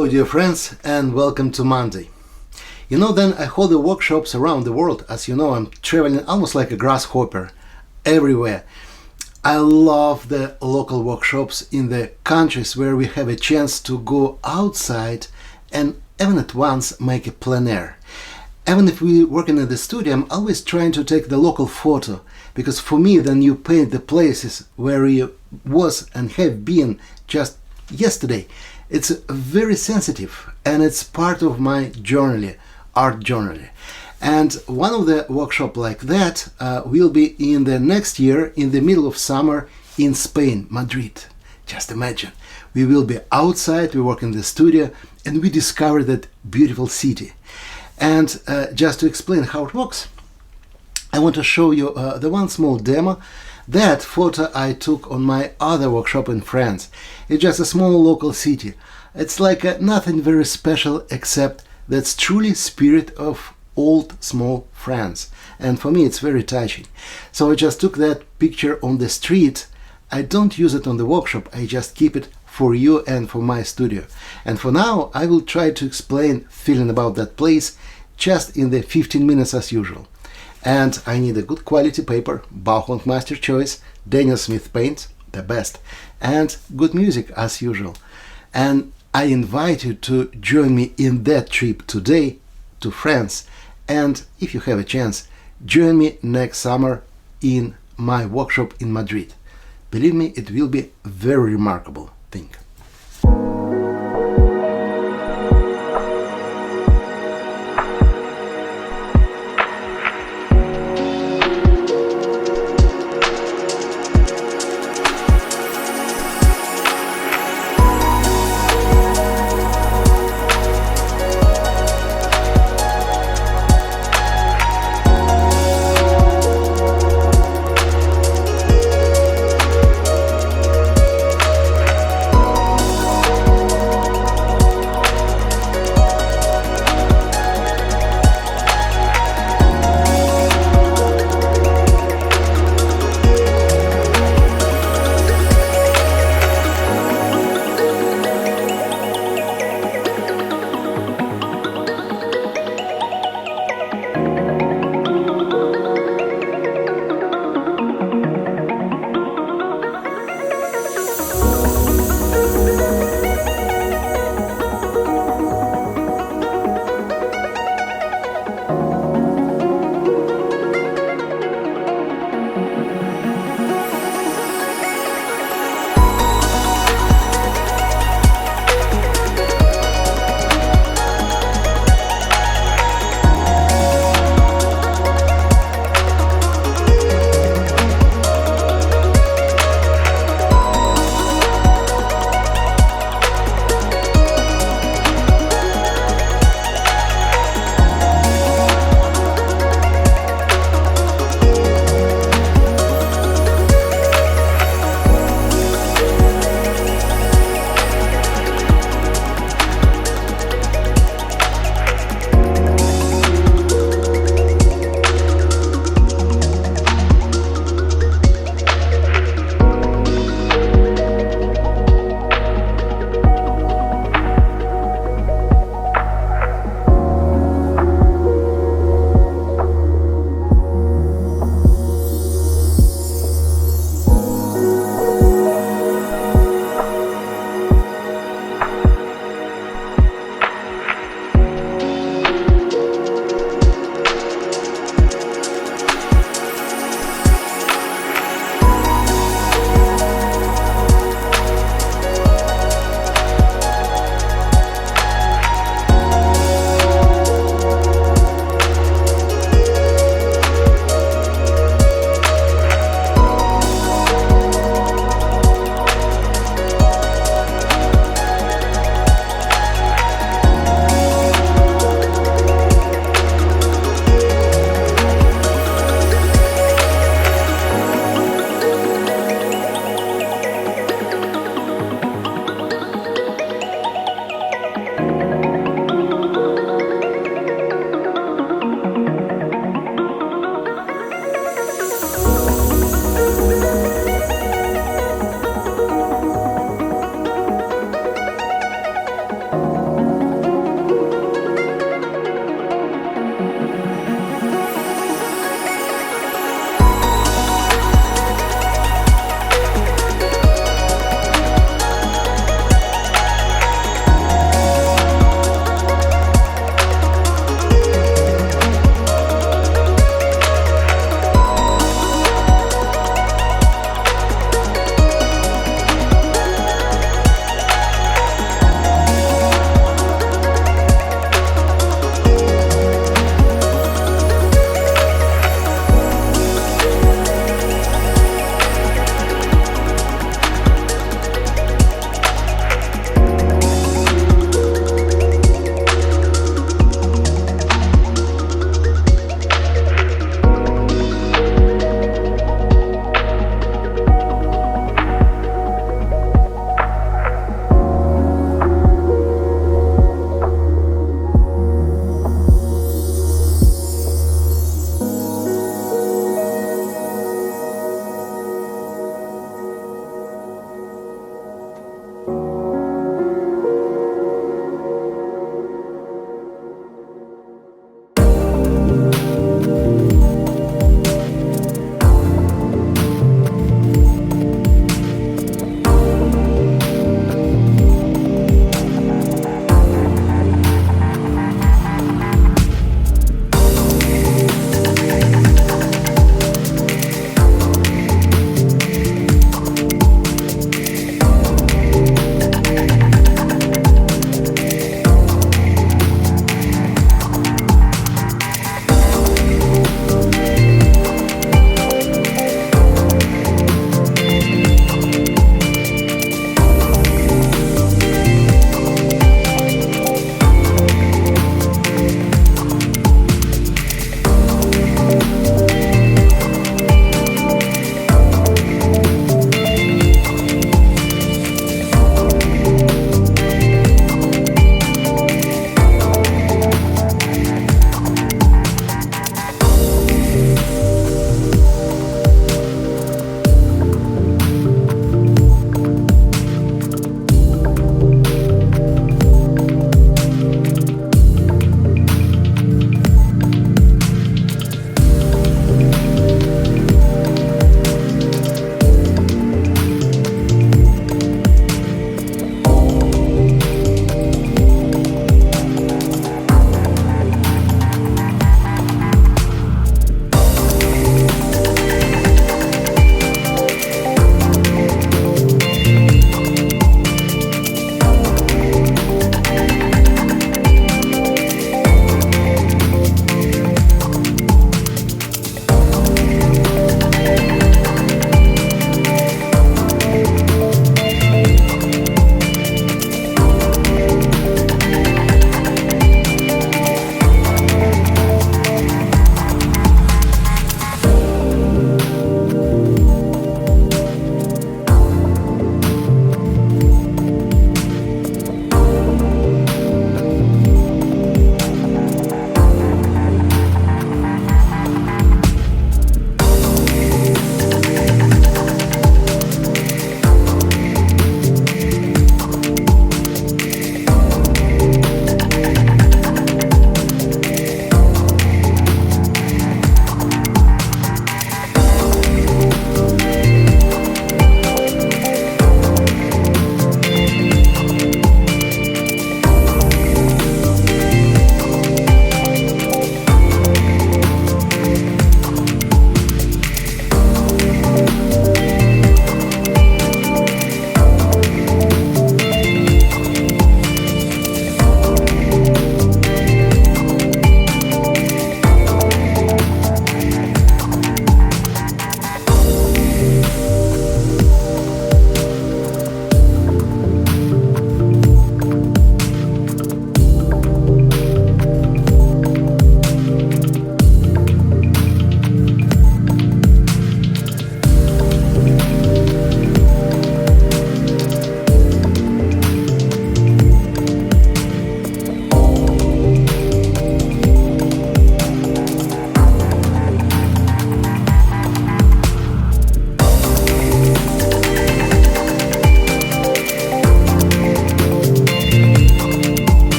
Hello dear friends and welcome to Monday. Then I hold the workshops around the world. As you know, I'm traveling almost like a grasshopper everywhere. I love the local workshops in the countries where we have a chance to go outside and even at once make a plein air. Even if we're working in the studio, I'm always trying to take the local photo, because for me then you paint the places where you was and have been just yesterday. It's very sensitive and it's part of my journal, art journal. And one of the workshops like that will be in the next year in the middle of summer in Spain, Madrid. Just imagine, we will be outside, we work in the studio and we discover that beautiful city. And just to explain how it works, I want to show you the one small demo. That photo I took on my other workshop in France. It's just a small local city. It's like nothing very special, except that's truly spirit of old small France. And for me it's very touching. So I just took that picture on the street. I don't use it on the workshop, I just keep it for you and for my studio. And for now I will try to explain feeling about that place just in the 15 minutes as usual. And I need a good quality paper, Baohong Masters Choice, Daniel Smith paint, the best, and good music as usual. And I invite you to join me in that trip today to France, and if you have a chance, join me next summer in my workshop in Madrid. Believe me, it will be a very remarkable thing.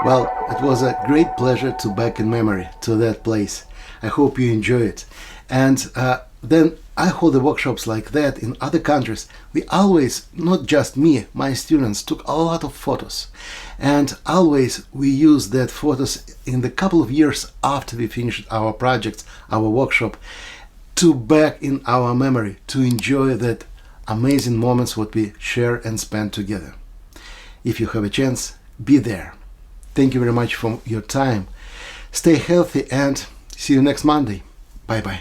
Well, it was a great pleasure to back in memory to that place. I hope you enjoy it. And then I hold the workshops like that in other countries. We always, not just me, my students, took a lot of photos. And always we use that photos in the couple of years after we finished our projects, our workshop, to back in our memory, to enjoy that amazing moments what we share and spend together. If you have a chance, be there. Thank you very much for your time. Stay healthy and see you next Monday. Bye bye.